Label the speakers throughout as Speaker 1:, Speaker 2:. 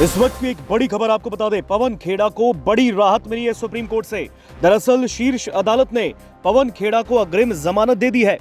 Speaker 1: इस वक्त की एक बड़ी खबर आपको बता दें, पवन खेड़ा को बड़ी राहत मिली है सुप्रीम कोर्ट से। दरअसल शीर्ष अदालत ने पवन खेड़ा को अग्रिम जमानत दे दी है।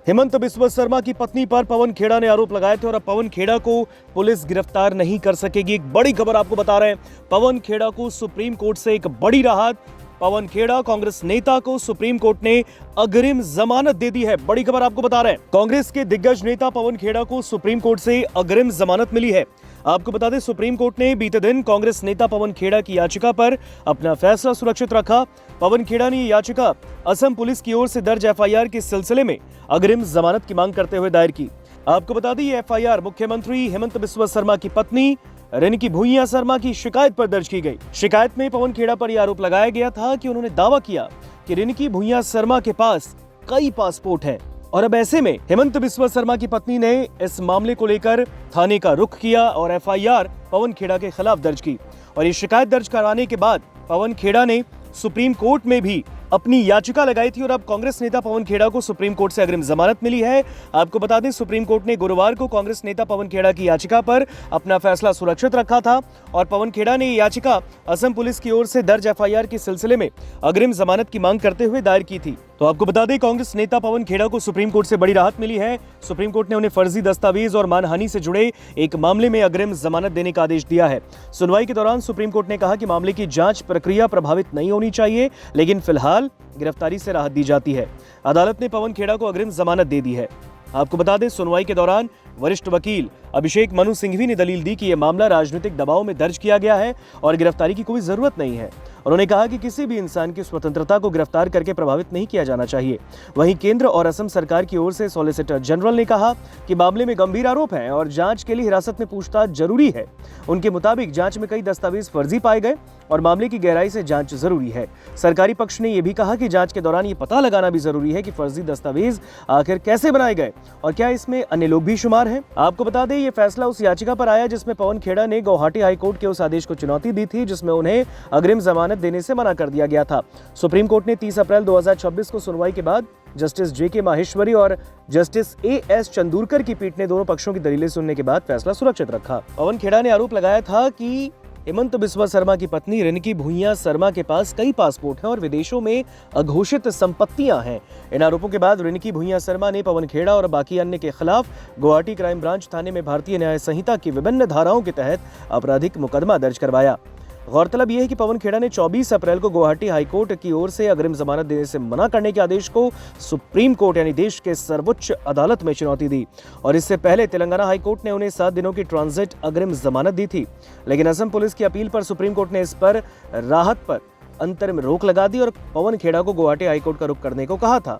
Speaker 1: हेमंत बिस्वा शर्मा की पत्नी पर पवन खेड़ा ने आरोप लगाए थे और अब पवन खेड़ा को पुलिस गिरफ्तार नहीं कर सकेगी। एक बड़ी खबर आपको बता रहे हैं, पवन खेड़ा को सुप्रीम कोर्ट से एक बड़ी राहत। पवन खेड़ा कांग्रेस नेता को सुप्रीम कोर्ट ने अग्रिम जमानत दे दी है। बड़ी खबर आपको बता रहे हैं, कांग्रेस के दिग्गज नेता पवन खेड़ा को सुप्रीम कोर्ट से अग्रिम जमानत मिली है। आपको बता दें, सुप्रीम कोर्ट ने बीते दिन कांग्रेस नेता पवन खेड़ा की याचिका पर अपना फैसला सुरक्षित रखा। पवन खेड़ा ने याचिका असम पुलिस की ओर से दर्ज एफआईआर के सिलसिले में अग्रिम जमानत की मांग करते हुए दायर की। आपको बता दें, ये एफआईआर मुख्यमंत्री हेमंत बिस्वा शर्मा की पत्नी रिनकी भूइयां शर्मा की शिकायत पर दर्ज की गई। शिकायत में पवन खेड़ा पर यह आरोप लगाया गया था कि उन्होंने दावा किया कि रिनकी भूइयां शर्मा के पास कई पासपोर्ट हैं और अब ऐसे में हेमंत बिस्वा शर्मा की पत्नी ने इस मामले को लेकर थाने का रुख किया और एफआईआर पवन खेड़ा के खिलाफ दर्ज की। और ये शिकायत दर्ज कराने के बाद पवन खेड़ा ने सुप्रीम कोर्ट में भी अपनी याचिका लगाई थी और अब कांग्रेस नेता पवन खेड़ा को सुप्रीम कोर्ट से अग्रिम जमानत मिली है। आपको बता दें, सुप्रीम कोर्ट ने गुरुवार को कांग्रेस नेता पवन खेड़ा की याचिका पर अपना फैसला सुरक्षित रखा था और पवन खेड़ा ने याचिका असम पुलिस की ओर से दर्ज एफआईआर के सिलसिले में अग्रिम जमानत की मांग करते हुए दायर की थी। तो आपको बता दें, कांग्रेस नेता पवन खेड़ा को सुप्रीम कोर्ट से बड़ी राहत मिली है। सुप्रीम कोर्ट ने उन्हें फर्जी दस्तावेज और मानहानि से जुड़े एक मामले में अग्रिम जमानत देने का आदेश दिया है। सुनवाई के दौरान सुप्रीम कोर्ट ने कहा कि मामले की जांच प्रक्रिया प्रभावित नहीं होनी चाहिए, लेकिन फिलहाल गिरफ्तारी से राहत दी जाती है। अदालत ने पवन खेड़ा को अग्रिम जमानत दे दी है। आपको बता दें, सुनवाई के दौरान वरिष्ठ वकील अभिषेक मनु सिंघवी ने दलील दी कि यह मामला राजनीतिक दबाव में दर्ज किया गया है और गिरफ्तारी की कोई जरूरत नहीं है। उन्होंने कहा कि किसी भी इंसान की स्वतंत्रता को गिरफ्तार करके प्रभावित नहीं किया जाना चाहिए। वहीं केंद्र और असम सरकार की ओर से सॉलिसिटर जनरल ने कहा कि मामले में गंभीर आरोप हैं और जांच के लिए हिरासत में पूछताछ जरूरी है। उनके मुताबिक जांच में कई दस्तावेज फर्जी पाए गए और मामले की गहराई से जांच जरूरी है। सरकारी पक्ष ने यह भी कहा कि जांच के दौरान ये पता लगाना भी जरूरी है कि फर्जी दस्तावेज आखिर कैसे बनाए गए और क्या इसमें अन्य लोग भी शुमार हैं। आपको बता दें, ये फैसला उस याचिका पर आया जिसमें पवन खेड़ा ने गुवाहाटी हाईकोर्ट के उस आदेश को चुनौती दी थी जिसमें उन्हें अग्रिम जमानत देने से मना कर दिया गया था। सुप्रीम कोर्ट ने 30 अप्रैल 2026 को सुनवाई के बाद जस्टिस जेके माहेश्वरी और जस्टिस एएस चंदूरकर की पीठ ने दोनों पक्षों की दलीलें सुनने के बाद फैसला सुरक्षित रखा। पवन खेड़ा ने आरोप लगाया था कि हेमंत बिस्वा शर्मा की पत्नी रिनकी भूइयां शर्मा के पास कई पासपोर्ट हैं और विदेशों में अघोषित संपत्तियां हैं। इन आरोपों के बाद रिनकी भूइयां शर्मा ने पवन खेड़ा और बाकी अन्य के खिलाफ गुवाहाटी क्राइम ब्रांच थाने में भारतीय न्याय संहिता की विभिन्न धाराओं के तहत आपराधिक मुकदमा दर्ज करवाया। गौरतलब यह है कि पवन खेड़ा ने 24 अप्रैल को गुवाहाटी हाईकोर्ट की ओर से अग्रिम जमानत देने से मना करने के आदेश को सुप्रीम कोर्ट यानी देश के सर्वोच्च अदालत में चुनौती दी और इससे पहले तेलंगाना हाईकोर्ट ने उन्हें 7 दिनों की ट्रांजिट अग्रिम जमानत दी थी। लेकिन असम पुलिस की अपील पर सुप्रीम कोर्ट ने इस पर राहत पर अंतरिम रोक लगा दी और पवन खेड़ा को गुवाहाटी हाईकोर्ट का रुख करने को कहा था।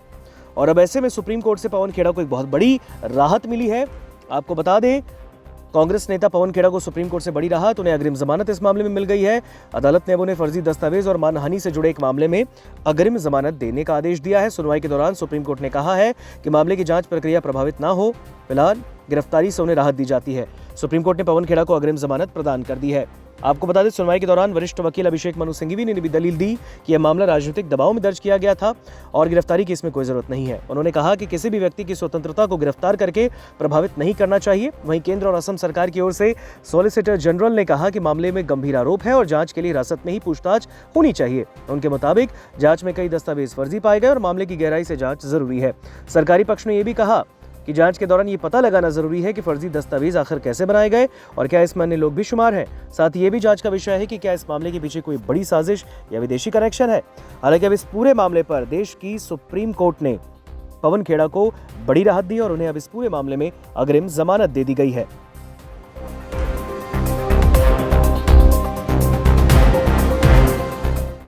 Speaker 1: और अब ऐसे में सुप्रीम कोर्ट से पवन खेड़ा को एक बहुत बड़ी राहत मिली है। आपको बता दें, कांग्रेस नेता पवन खेड़ा को सुप्रीम कोर्ट से बड़ी राहत, उन्हें अग्रिम जमानत इस मामले में मिल गई है। अदालत ने अब उन्हें फर्जी दस्तावेज और मानहानि से जुड़े एक मामले में अग्रिम जमानत देने का आदेश दिया है। सुनवाई के दौरान सुप्रीम कोर्ट ने कहा है कि मामले की जांच प्रक्रिया प्रभावित ना हो, फिलहाल गिरफ्तारी से उन्हें राहत दी जाती है। सुप्रीम कोर्ट ने पवन खेड़ा को अग्रिम जमानत प्रदान कर दी है। आपको बता दें, सुनवाई के दौरान वरिष्ठ वकील अभिषेक मनु सिंघवी ने भी दलील दी कि यह मामला राजनीतिक दबाव में दर्ज किया गया था और गिरफ्तारी की इसमें कोई जरूरत नहीं है। उन्होंने कहा कि किसी भी व्यक्ति की स्वतंत्रता को गिरफ्तार करके प्रभावित नहीं करना चाहिए। वहीं केंद्र और असम सरकार की ओर से सॉलिसिटर जनरल ने कहा कि मामले में गंभीर आरोप है और जांच के लिए हिरासत में ही पूछताछ होनी चाहिए। उनके मुताबिक जांच में कई दस्तावेज फर्जी पाए गए और मामले की गहराई से जांच जरूरी है। सरकारी पक्ष ने यह भी कहा कि जांच के दौरान ये पता लगाना जरूरी है कि फर्जी दस्तावेज आखिर कैसे बनाए गए और क्या इसमें अन्य लोग भी शुमार हैं। साथ ही ये भी जांच का विषय है कि क्या इस मामले के पीछे कोई बड़ी साजिश या विदेशी कनेक्शन है। हालांकि अब इस पूरे मामले पर देश की सुप्रीम कोर्ट ने पवन खेड़ा को बड़ी राहत दी और उन्हें अब इस पूरे मामले में अग्रिम जमानत दे दी गई है।